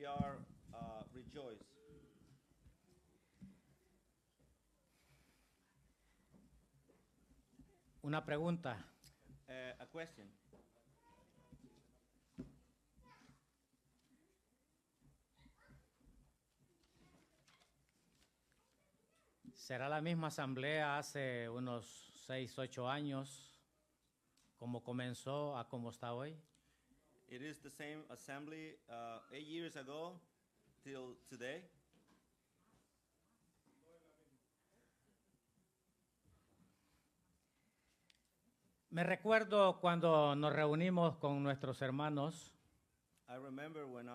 we are rejoiced. Una pregunta. A question. ¿Será la misma asamblea hace unos 6, 8 años, como comenzó a como está hoy? It is the same assembly 8 years ago till today. Me recuerdo cuando nos reunimos con nuestros hermanos, I remember when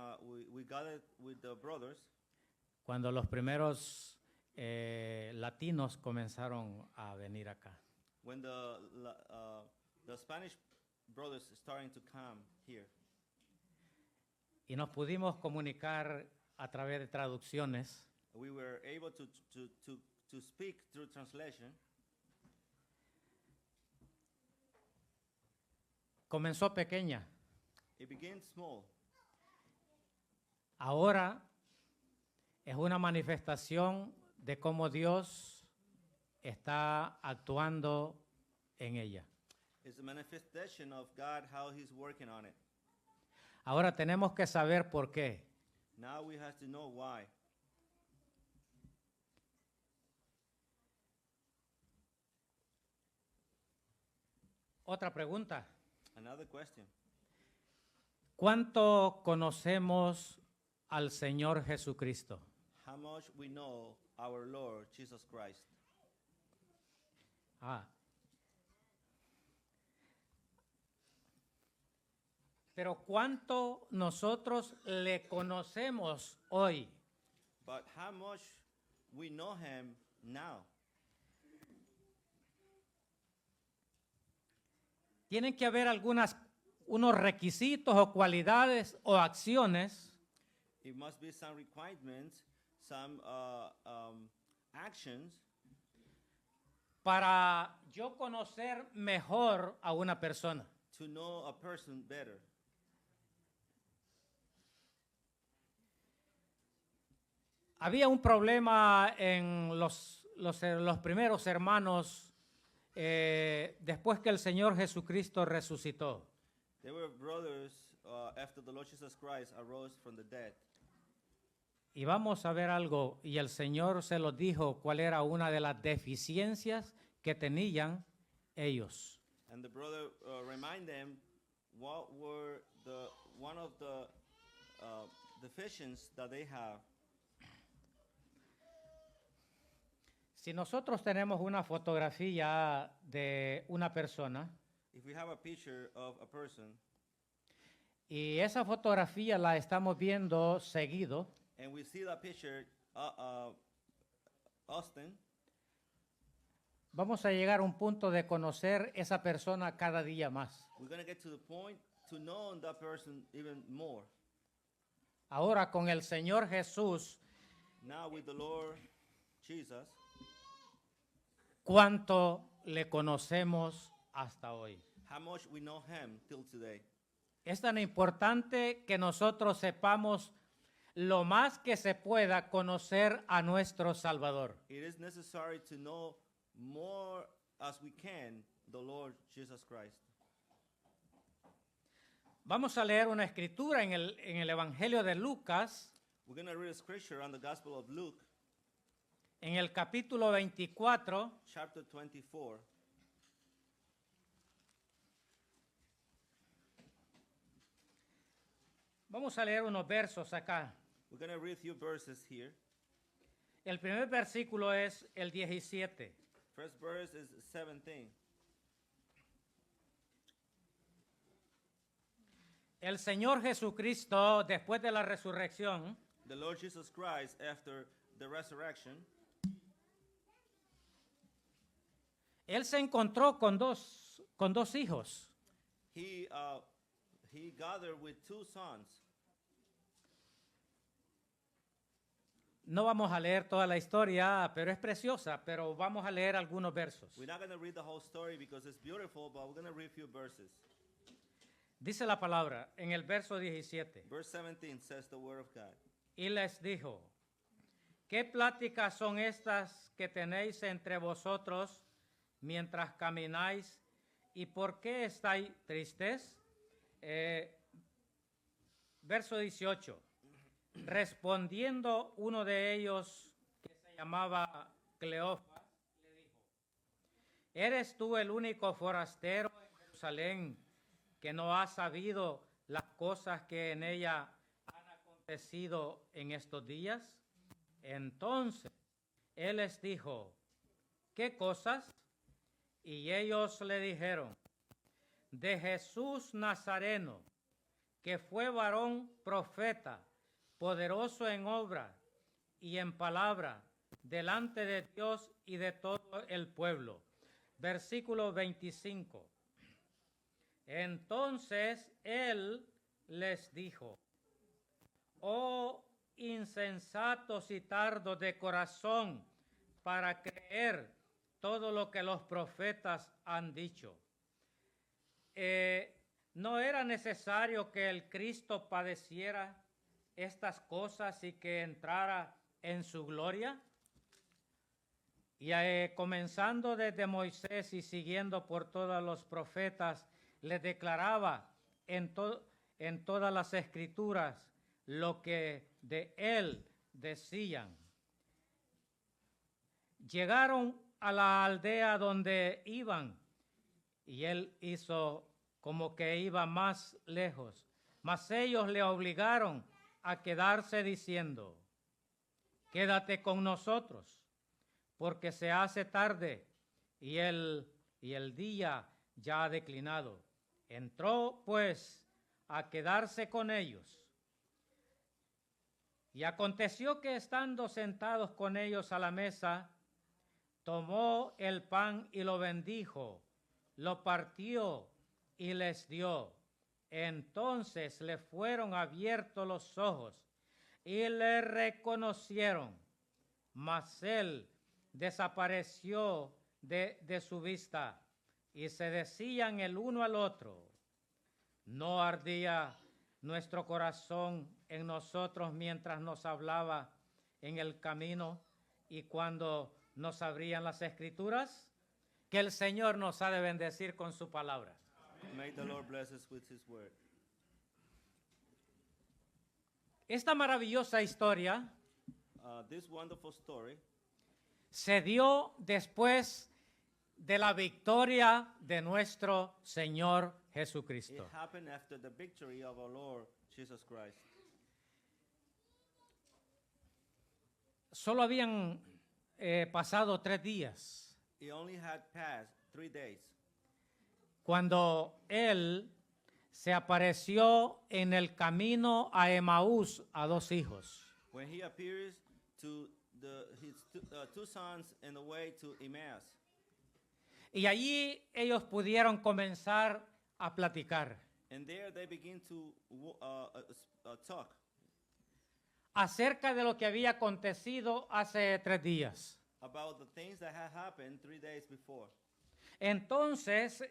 we gathered with the brothers, cuando los primeros latinos comenzaron a venir acá. when the Spanish brothers starting to come here. Y nos pudimos comunicar a través de traducciones. We were able to speak through translation. Comenzó pequeña. It began small. Ahora es una manifestación de cómo Dios está actuando en ella. It's a manifestation of God, how He's working on it. Ahora tenemos que saber por qué. Now we have to know why. Otra pregunta. Another question. ¿Cuánto conocemos al Señor Jesucristo? How much we know our Lord Jesus Christ? Pero ¿cuánto nosotros le conocemos hoy? But how much we know Him now? Tienen que haber unos requisitos o cualidades o acciones It must be some requirements, some actions para yo conocer mejor a una persona. to know a person better. Había un problema en los primeros hermanos después que el Señor Jesucristo resucitó. They were brothers after the Lord Jesus Christ arose from the dead. Y vamos a ver algo, y el Señor se los dijo cuál era una de las deficiencias que tenían ellos. And the brother remind them what were one of the deficiencies that they have. Si nosotros tenemos una fotografía de una persona If we have a picture of a person y esa fotografía la estamos viendo seguido, and we see that picture often, vamos a llegar a un punto de conocer esa persona cada día más. we're going to get to the point to know that person even more. Ahora con el Señor Jesús, Now with the Lord Jesus, ¿cuánto le conocemos hasta hoy? how much we know Him till today. Es tan importante que nosotros sepamos lo más que se pueda conocer a nuestro Salvador. It is necessary to know more as we can the Lord Jesus Christ. Vamos a leer una escritura en el Evangelio de Lucas, We're going to read a scripture on the Gospel of Luke, en el capítulo 24, chapter 24. vamos a leer unos versos acá. We're going to read a few verses here. El primer versículo es el 17. First verse is 17. El Señor Jesucristo, después de la resurrección, The Lord Jesus Christ, after the resurrection, Él se encontró con dos hijos. he gathered with two sons. No vamos a leer toda la historia, pero es preciosa, pero vamos a leer algunos versos. We're not going to read the whole story because it's beautiful, but we're going to read a few verses. Dice la palabra en el verso 17. Verse 17 says the word of God. Y les dijo, ¿qué pláticas son estas que tenéis entre vosotros mientras camináis? ¿Y por qué estáis tristes? Verso 18. Respondiendo uno de ellos, que se llamaba Cleofas, le dijo, ¿eres tú el único forastero en Jerusalén que no ha sabido las cosas que en ella han acontecido en estos días? Entonces él les dijo, ¿qué cosas? Y ellos le dijeron, de Jesús Nazareno, que fue varón profeta, poderoso en obra y en palabra, delante de Dios y de todo el pueblo. Versículo 25. Entonces él les dijo, oh insensatos y tardos de corazón para creer todo lo que los profetas han dicho. ¿No era necesario que el Cristo padeciera estas cosas y que entrara en su gloria? Y comenzando desde Moisés y siguiendo por todos los profetas, les declaraba en todas las escrituras lo que de él decían. Llegaron a la aldea donde iban y él hizo como que iba más lejos, mas ellos le obligaron a quedarse diciendo, quédate con nosotros, porque se hace tarde y el día ya ha declinado. Entró pues a quedarse con ellos. Y aconteció que estando sentados con ellos a la mesa, tomó el pan y lo bendijo, lo partió y les dio. Entonces le fueron abiertos los ojos y le reconocieron, mas él desapareció de su vista y se decían el uno al otro, ¿no ardía nuestro corazón en nosotros mientras nos hablaba en el camino y cuando nos abrían las escrituras? Que el Señor nos ha de bendecir con su palabra. May the Lord bless us with his word. Esta maravillosa historia This wonderful story se dio después de la victoria de nuestro Señor it Jesucristo. happened after the victory of our Lord Jesus Christ. Solo habían pasado 3 días It only had passed 3 days cuando Él se apareció en el camino a Emaús a 2 hijos. when he appears to his two sons in the way to Emmaus. Y allí ellos pudieron comenzar a platicar And there they begin to talk acerca de lo que había acontecido hace 3 días. about the things that had happened 3 days before. Entonces,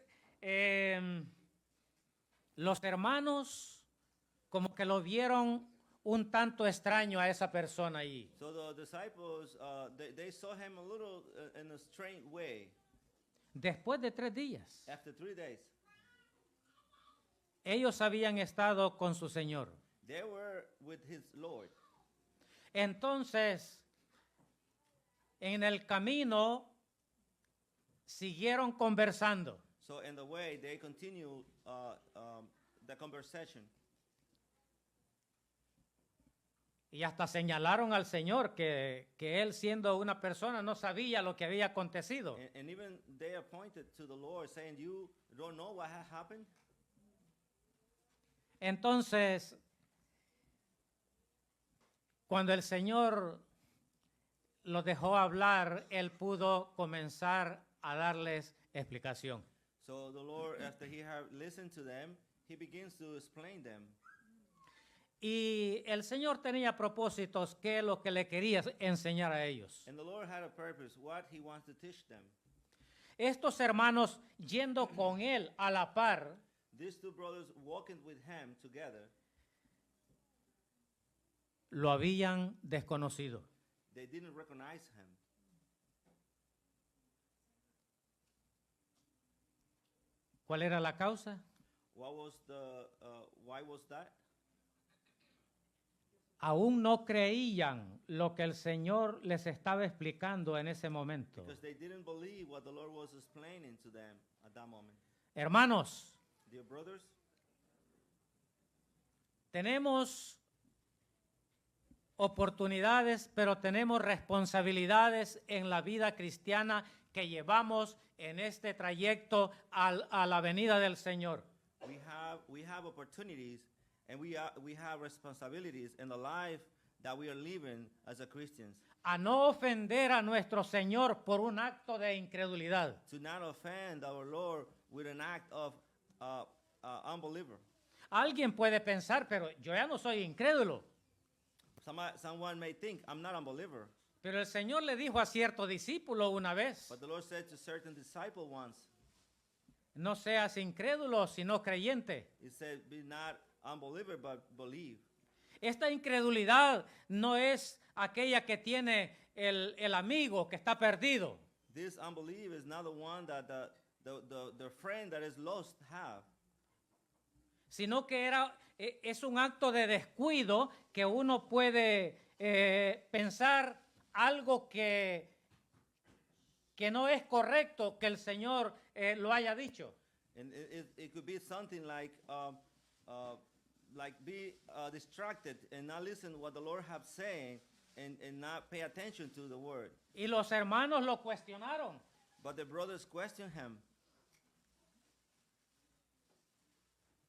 los hermanos como que lo vieron un tanto extraño a esa persona allí. So the disciples, they saw him a little in a strange way. Después de 3 días, After 3 days, ellos habían estado con su Señor. they were with his Lord. Entonces, en el camino, siguieron conversando. So in the way, they continued the conversation. Y hasta señalaron al Señor que él siendo una persona no sabía lo que había acontecido. And even they appointed to the Lord, saying, you don't know what had happened? Entonces, cuando el Señor los dejó hablar, Él pudo comenzar a darles explicación. So the Lord, after he had listened to them, he begins to explain them. Y el Señor tenía propósitos, que es lo que le quería enseñar a ellos. And the Lord had a purpose, what he wants to teach them. Estos hermanos, yendo con Él a la par, these two brothers walking with him together, lo habían desconocido. they didn't recognize him. ¿Cuál era la causa? Why was that? Aún no creían lo que el Señor les estaba explicando en ese momento. Because they didn't believe what the Lord was explaining to them at that moment. Hermanos, Dear brothers, tenemos oportunidades, pero tenemos responsabilidades en la vida cristiana que llevamos en este trayecto a la venida del Señor. we have opportunities and we have responsibilities in the life that we are living as a Christians. A no ofender a nuestro Señor por un acto de incredulidad. To not offend our Lord with an act of unbeliever. Alguien puede pensar, pero yo ya no soy incrédulo. Someone may think, I'm not unbeliever. Pero el Señor le dijo a cierto discípulo una vez, But the Lord said to certain disciple once, no seas incrédulo, sino creyente. He said, be not unbeliever, but believe. Esta incredulidad no es aquella que tiene el amigo que está perdido. This unbelief is not the one that the friend that is lost have. Sino que es un acto de descuido que uno puede pensar algo que no es correcto que el Señor lo haya dicho. And it could be something like be distracted and not listen to what the Lord have saying and not pay attention to the word. Y los hermanos lo cuestionaron. But the brothers questioned him.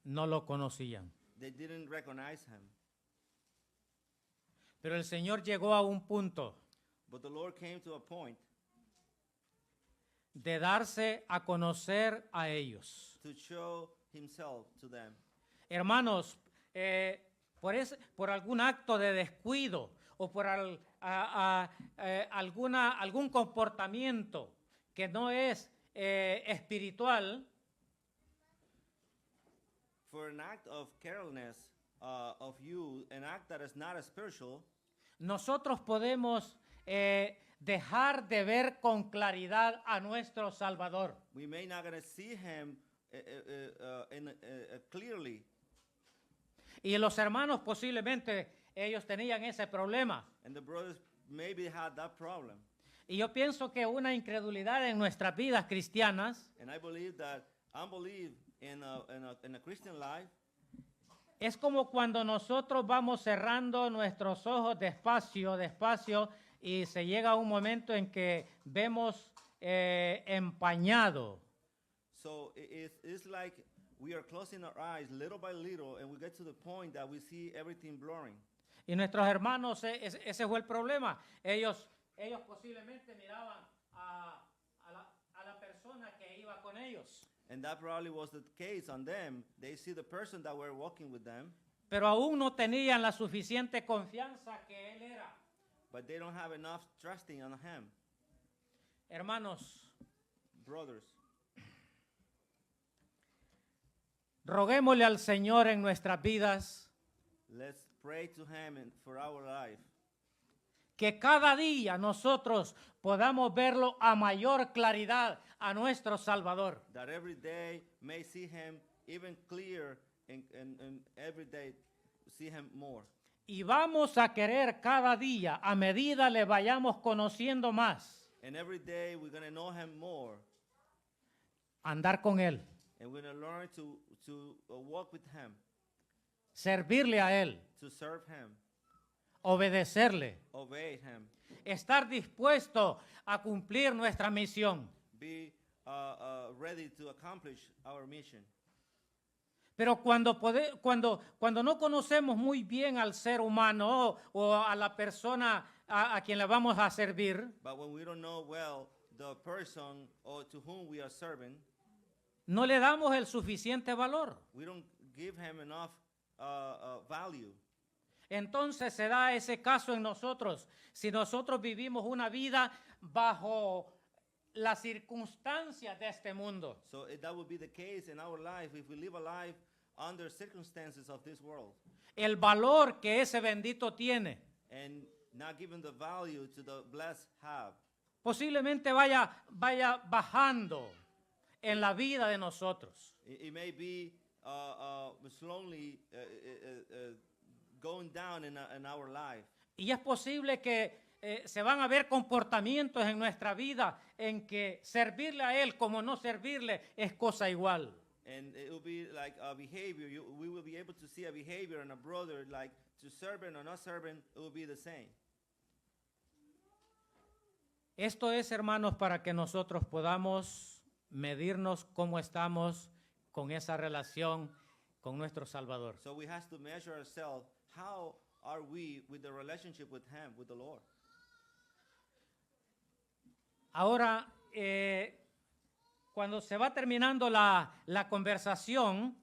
No lo conocían. They didn't recognize him. Pero el Señor llegó a un punto But the Lord came to a point de darse a conocer a ellos. to show himself to them. Hermanos, por algún acto de descuido o por algún comportamiento que no es espiritual, For an act of carelessness of you, an act that is not spiritual, nosotros podemos dejar de ver con claridad a nuestro Salvador. we may not gonna see him clearly. Y los hermanos posiblemente ellos tenían ese problema. And the brothers maybe had that problem. Y yo pienso que una incredulidad en nuestras vidas cristianas And I believe that unbelief in a Christian life es como cuando nosotros vamos cerrando nuestros ojos despacio, despacio, y se llega un momento en que vemos empañado. So it's like we are closing our eyes little by little, and we get to the point that we see everything blurring. Y nuestros hermanos, ese fue el problema. Ellos posiblemente miraban a la persona que iba con ellos. And that probably was the case on them. They see the person that were walking with them, Pero aún no tenían la suficiente confianza que él era. but they don't have enough trusting on him. Hermanos, Brothers, roguémosle al Señor en nuestras vidas let's pray to him for our life, que cada día nosotros podamos verlo a mayor claridad a nuestro Salvador. that every day may see him even clearer, and every day see him more. Y vamos a querer cada día, a medida le vayamos conociendo más, And every day we're going to know him more, andar con Él, and we're going to learn to walk with him, servirle a Él, to serve him, obedecerle, obey him, estar dispuesto a cumplir nuestra misión. be ready to accomplish our mission. Pero cuando no conocemos muy bien al ser humano o a la persona a quien le vamos a servir, But when we don't know well the person or to whom we are serving, no le damos el suficiente valor. we don't give him enough value. Entonces se da ese caso en nosotros. Si nosotros vivimos una vida bajo las circunstancias de este mundo. So that would be the case in our life if we live a life under circumstances of this world El valor que ese bendito tiene and not giving the value to the blessed have. posiblemente vaya bajando en la vida de nosotros. It may be slowly going down in our life. Y es posible que se van a ver comportamientos en nuestra vida en que servirle a Él como no servirle es cosa igual. And it will be like a behavior. We will be able to see a behavior in a brother, like to serving or not serving, it will be the same. Esto es, hermanos, para que nosotros podamos medirnos cómo estamos con esa relación con nuestro Salvador. So we have to measure ourselves. How are we with the relationship with Him, with the Lord? Ahora, cuando se va terminando la conversación,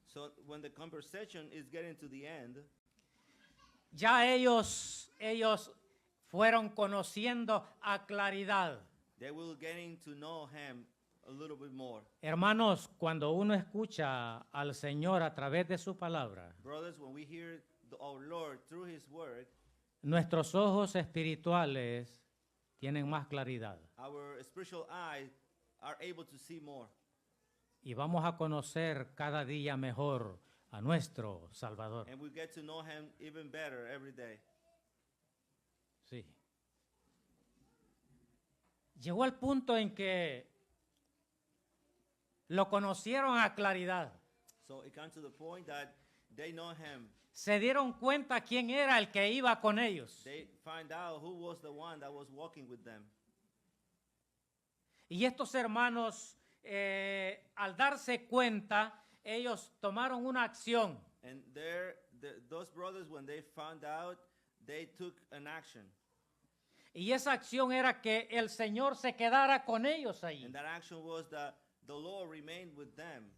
So when the conversation is getting to the end, ya ellos fueron conociendo a claridad. they will getting to know Him a little bit more. Hermanos, cuando uno escucha al Señor a través de su palabra, Brothers, when we hear our Lord through His word, nuestros ojos espirituales tienen más claridad our spiritual eyes are able to see more. y vamos a conocer cada día mejor a nuestro Salvador. And we get to know Him even better every day. Sí. Llegó al punto en que lo conocieron a claridad. So it comes to the point that they know Him. Se dieron cuenta quién era el que iba con ellos. They find out who was the one that was walking with them. Y estos hermanos, al darse cuenta, ellos tomaron una acción. And those brothers, when they found out, they took an action. Y esa acción era que el Señor se quedara con ellos ahí. And that action was that the Lord remained with them.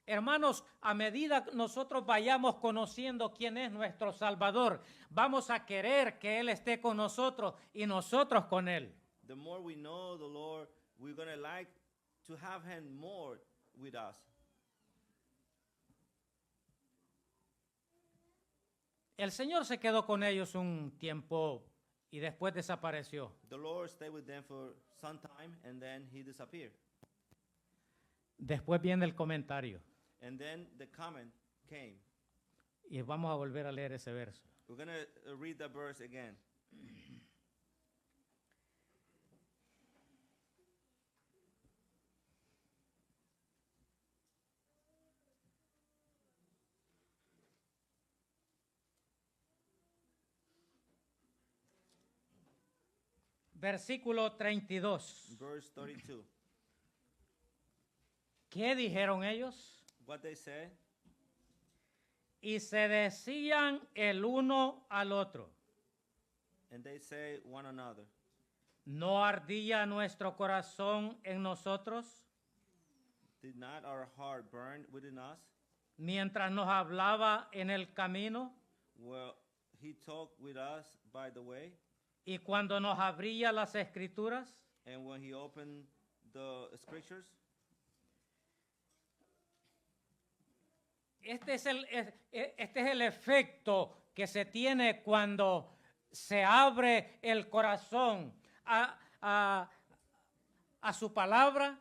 Hermanos, a medida que nosotros vayamos conociendo quién es nuestro Salvador, vamos a querer que Él esté con nosotros y nosotros con Él. The more we know the Lord, we're going to like to have Him more with us. El Señor se quedó con ellos un tiempo y después desapareció. The Lord stayed with them for some time and then He disappeared. Después viene el comentario And then the comment came. y vamos a volver a leer ese verso. We're going to read the verse again. Versículo 32. Verse 32. ¿Qué dijeron ellos? What they say, Y se decían el uno al otro: and they say one another, ¿no ardía nuestro corazón en nosotros did not our heart burn within us? mientras nos hablaba en el camino Well, He talked with us by the way, y cuando nos abría las escrituras? and when He opened the scriptures? Este es el efecto que se tiene cuando se abre el corazón a su palabra,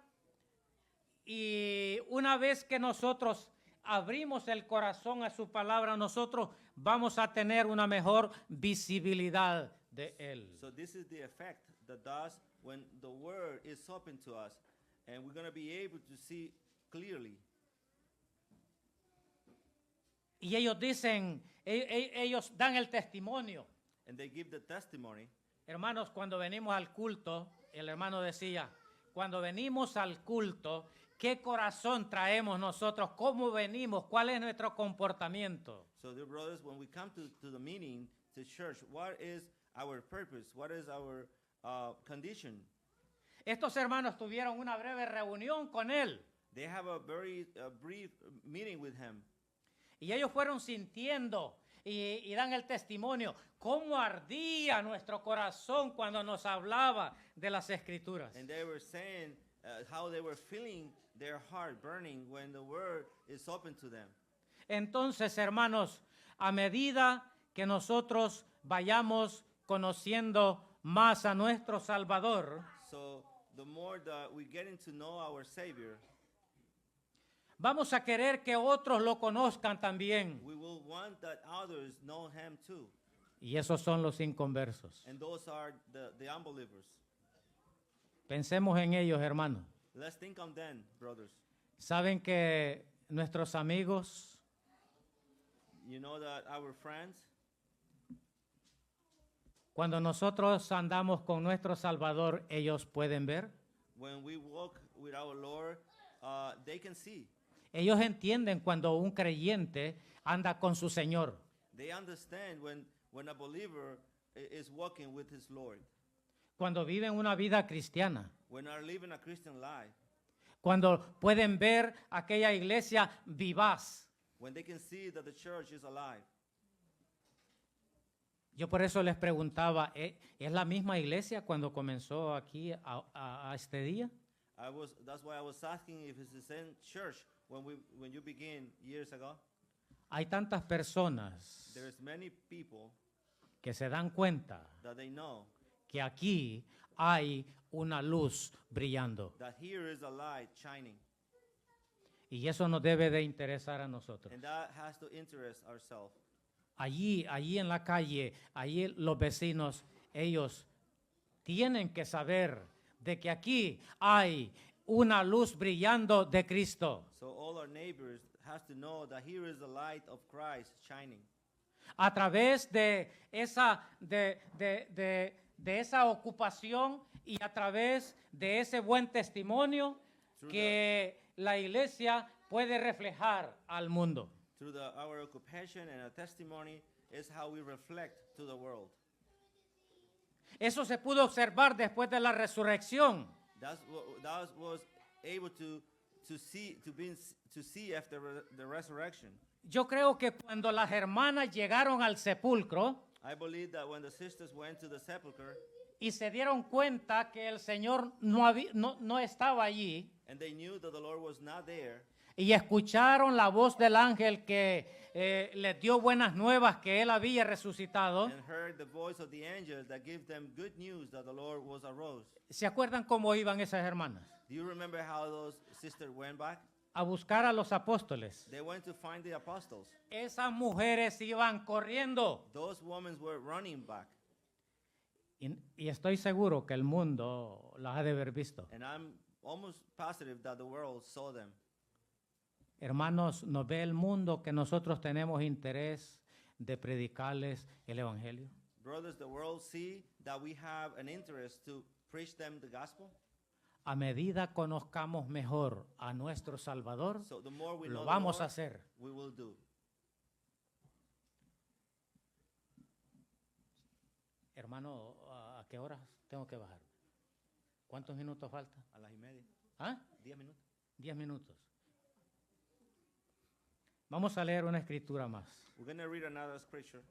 y una vez que nosotros abrimos el corazón a su palabra, nosotros vamos a tener una mejor visibilidad de Él. So this is the effect that does when the word is open to us, and we're going to be able to see clearly. Y ellos dicen, ellos dan el testimonio. And they give the testimony. Hermanos, cuando venimos al culto, el hermano decía, cuando venimos al culto, ¿qué corazón traemos nosotros? ¿Cómo venimos? ¿Cuál es nuestro comportamiento? So dear brothers, when we come to the meeting, to church, what is our purpose? What is our condition? Estos hermanos tuvieron una breve reunión con él They have a very brief meeting with Him. y ellos fueron sintiendo y dan el testimonio. Cómo ardía nuestro corazón cuando nos hablaba de las Escrituras. And they were saying how they were feeling their heart burning when the word is open to them. Entonces, hermanos, a medida que nosotros vayamos conociendo más a nuestro Salvador, So the more that we getting to know our Savior, vamos a querer que otros lo conozcan también. we will want that others know Him too. Y esos son los inconversos. And those are the unbelievers. Pensemos en ellos, hermanos. Let's think on them, brothers. Saben que nuestros amigos, You know that our friends, cuando nosotros andamos con nuestro Salvador, ellos pueden ver. when we walk with our Lord, they can see. Ellos entienden cuando un creyente anda con su Señor. They understand when a believer is walking with his Lord. Cuando viven una vida cristiana. When are living a Christian life. Cuando pueden ver aquella iglesia vivaz. When they can see that the church is alive. Yo por eso les preguntaba, ¿es la misma iglesia cuando comenzó aquí a este día? That's why I was asking if it's the same church when you begin years ago. Hay tantas personas There's many people que se dan cuenta that they know que aquí hay una luz brillando. that here is a light shining. Y eso nos debe de interesar a nosotros. And that has to interest ourselves. Allí en la calle, allí los vecinos, ellos tienen que saber de que aquí hay una luz brillando de Cristo. So all our neighbors has to know that here is the light of Christ shining. A través de esa, de esa ocupación y a través de ese buen testimonio que la iglesia puede reflejar al mundo. Through our occupation and our testimony is how we reflect to the world. Eso se pudo observar después de la resurrección. That was able to see after the resurrection. Yo creo que cuando las hermanas llegaron al sepulcro I believe that when the sisters went to the sepulchre y se dieron cuenta que el Señor no estaba allí and they knew that the Lord was not there, y escucharon la voz del ángel que les dio buenas nuevas que él había resucitado, and heard the voice of the angel that gave them good news that the Lord was arose. ¿se acuerdan cómo iban esas hermanas? Do you remember how those sisters went back? A buscar a los apóstoles. They went to find the apostles. Esas mujeres iban corriendo. Those women were running back. Y estoy seguro que el mundo las ha de haber visto. And I'm almost positive that the world saw them. Hermanos, ¿nos ve el mundo que nosotros tenemos interés de predicarles el evangelio? Brothers, the world see that we have an interest to preach them the gospel. A medida conozcamos mejor a nuestro Salvador, So the more we lo know vamos the a Lord, hacer. we will do. Hermano, ¿a qué horas tengo que bajar? ¿Cuántos minutos falta? A las 1:30. ¿Ah? 10 minutos. 10 minutos. Vamos a leer una escritura más. We're going to read another scripture.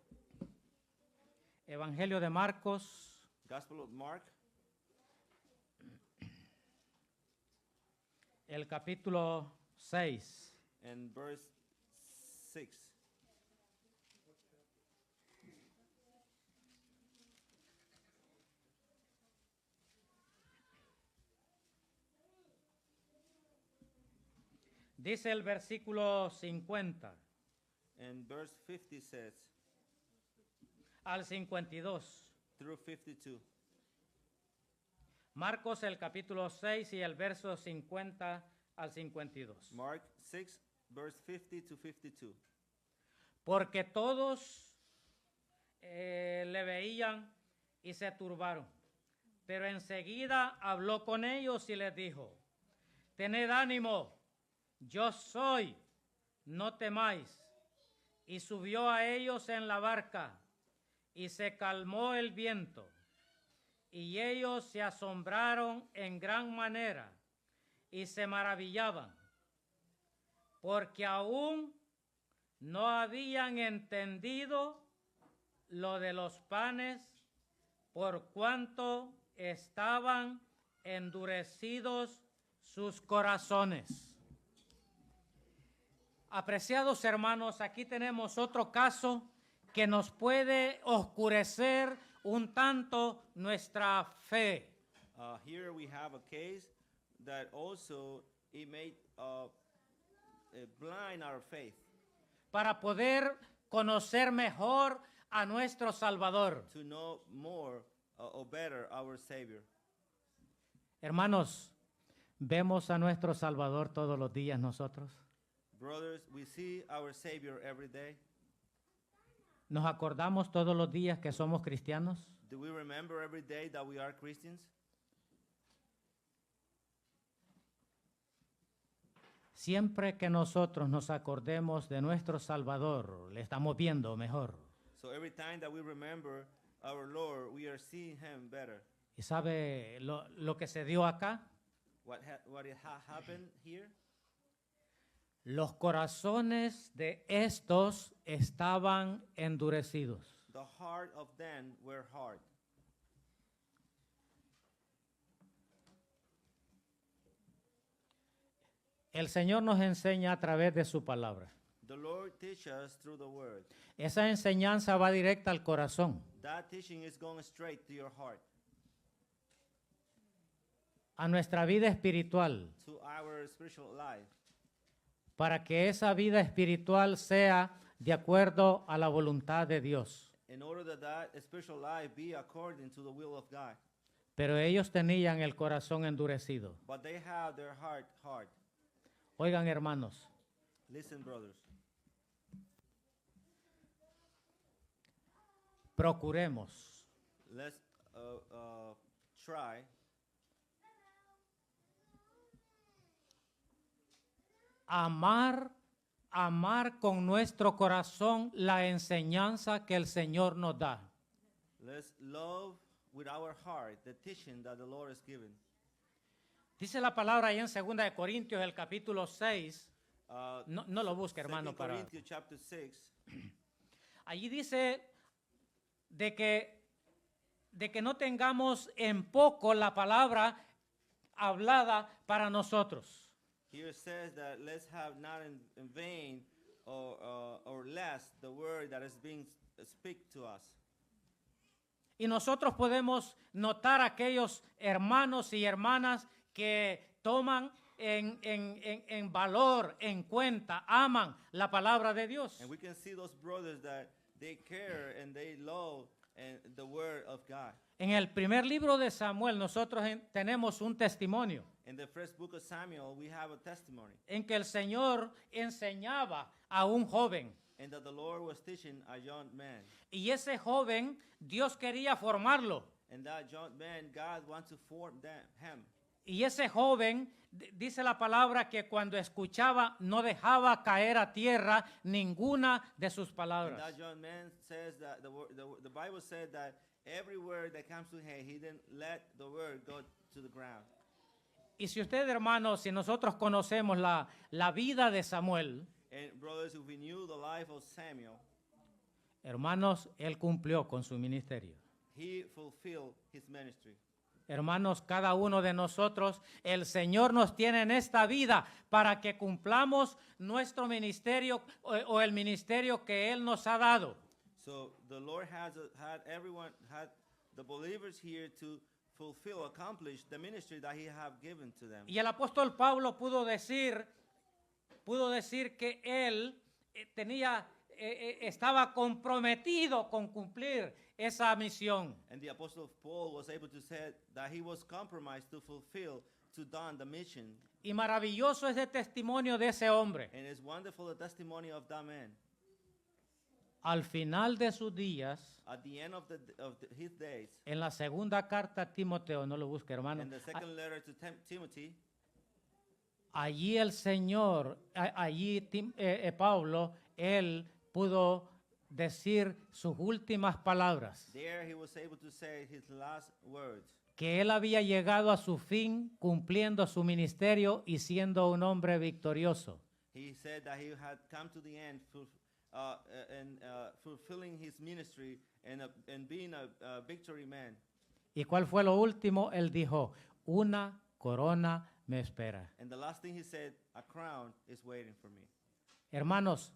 Evangelio de Marcos, Gospel of Mark, el capítulo 6. and verse 6. Dice el versículo 50 And verse 50 says, al 52. through 52. Marcos el capítulo 6 y el verso 50 al 52. Mark 6, verse 50 to 52. Porque todos le veían y se turbaron. Pero enseguida habló con ellos y les dijo, tened ánimo, yo soy, no temáis. Y subió a ellos en la barca y se calmó el viento. Y ellos se asombraron en gran manera y se maravillaban, porque aún no habían entendido lo de los panes por cuanto estaban endurecidos sus corazones. Apreciados hermanos, aquí tenemos otro caso que nos puede oscurecer un tanto nuestra fe. Here we have a case that also it made blind our faith Para poder conocer mejor a nuestro Salvador. to know more or better our Savior. Hermanos, ¿vemos a nuestro Salvador todos los días nosotros? Brothers, we see our Savior every day. ¿Nos acordamos todos los días que somos cristianos? Do we remember every day that we are Christians? Siempre que nosotros nos acordemos de nuestro Salvador, le estamos viendo mejor. So every time that we remember our Lord, we are seeing Him better. ¿Y sabe lo que se dio acá? What happened here? Los corazones de estos estaban endurecidos. The heart of them were hard. El Señor nos enseña a través de su palabra. The Lord teaches us through the Word. Esa enseñanza va directa al corazón, That teaching is going straight to your heart, a nuestra vida espiritual, to our spiritual life, para que esa vida espiritual sea de acuerdo a la voluntad de Dios. in order that that spiritual life be according to the will of God. Pero ellos tenían el corazón endurecido. But they have their heart hard. Oigan, hermanos, Listen, brothers. procuremos Let's try amar con nuestro corazón la enseñanza que el Señor nos da. Let's love with our heart the teaching that the Lord has given. Dice la palabra ahí en 2 de Corintios, el capítulo 6. Uh, No lo busque, hermano, 2 para... Corinthians chapter 6. Allí dice de que no tengamos en poco la palabra hablada para nosotros. Here it says that let's have not in vain or less the word that is being speak to us. Y nosotros podemos notar aquellos hermanos y hermanas que toman en valor, en cuenta, aman la palabra de Dios. And we can see those brothers that they care and they love the word of God. En el primer libro de Samuel nosotros tenemos un testimonio In the first book of Samuel, we have a testimony, en que el Señor enseñaba a un joven. and that the Lord was teaching a young man. Y ese joven, Dios quería formarlo. And that young man, God wants to form him. Y ese joven, dice la palabra, que cuando escuchaba no dejaba caer a tierra ninguna de sus And palabras. that young man says that the Bible said that every word that comes to him, he didn't let the word go to the ground. Y si usted, hermano, si nosotros conocemos la vida de Samuel, And brothers, if we knew the life of Samuel, hermanos, él cumplió con su ministerio. he fulfilled his ministry. Hermanos, cada uno de nosotros, el Señor nos tiene en esta vida para que cumplamos nuestro ministerio o el ministerio que Él nos ha dado. So the Lord had the believers here to accomplish the ministry that he have given to them. Y el apóstol Pablo pudo decir que él estaba comprometido con cumplir esa misión. And the apostle Paul was able to say that he was compromised to fulfill, to done the mission. Y maravilloso es el testimonio de ese hombre. And it's wonderful the testimony of that man. Al final de sus días, At the end of his days, en la segunda carta a Timoteo, no lo busque, hermano, in the second letter to Timothy, allí el Señor, Pablo, él pudo decir sus últimas palabras, there he was able to say his last words. que él había llegado a su fin cumpliendo su ministerio y siendo un hombre victorioso. He said that he had come to the end fulfilling his ministry and being a victory man. ¿Y cuál fue lo último? Él dijo, una corona me espera. And the last thing he said, a crown is waiting for me. Hermanos,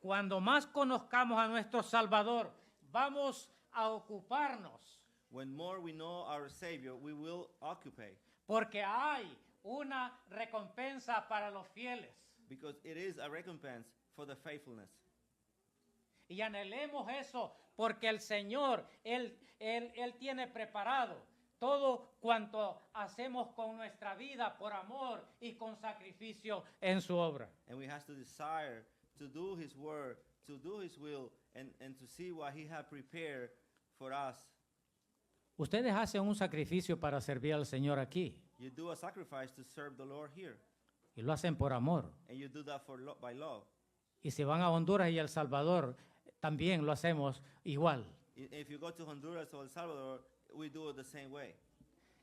cuando más conozcamos a nuestro Salvador, vamos a ocuparnos, When more we know our Savior, we will occupy, porque hay una recompensa para los fieles. because it is a recompense for the faithfulness. Y anhelemos eso, porque el Señor, Él tiene preparado todo cuanto hacemos con nuestra vida por amor y con sacrificio en su obra. And we have to desire to do His word, to do His will, and to see what He has prepared for us. Ustedes hacen un sacrificio para servir al Señor aquí, You do a sacrifice to serve the Lord here, y lo hacen por amor. and you do that by love. Y si van a Honduras y El Salvador, también lo hacemos igual. If you go to Honduras or El Salvador, we do it the same way.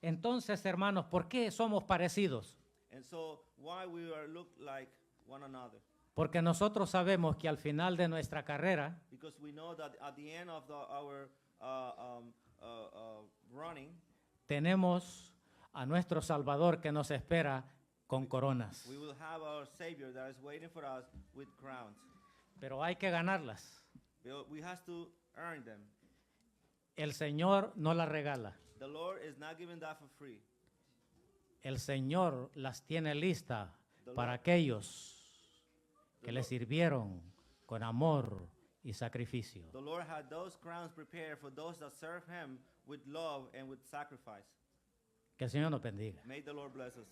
Entonces, hermanos, ¿por qué somos parecidos? And so, why we are look like one another? Porque nosotros sabemos que al final de nuestra carrera Because we know that at the end of our running, tenemos a nuestro Salvador que nos espera con coronas. we will have our Savior that is waiting for us with crowns. Pero hay que ganarlas. But we have to earn them. El Señor no las regala. The Lord is not giving that for free. El Señor las tiene listas para aquellos que le sirvieron con amor y sacrificio. The Lord had those crowns prepared for those that serve Him with love and with sacrifice. Que el Señor nos bendiga. May the Lord bless us.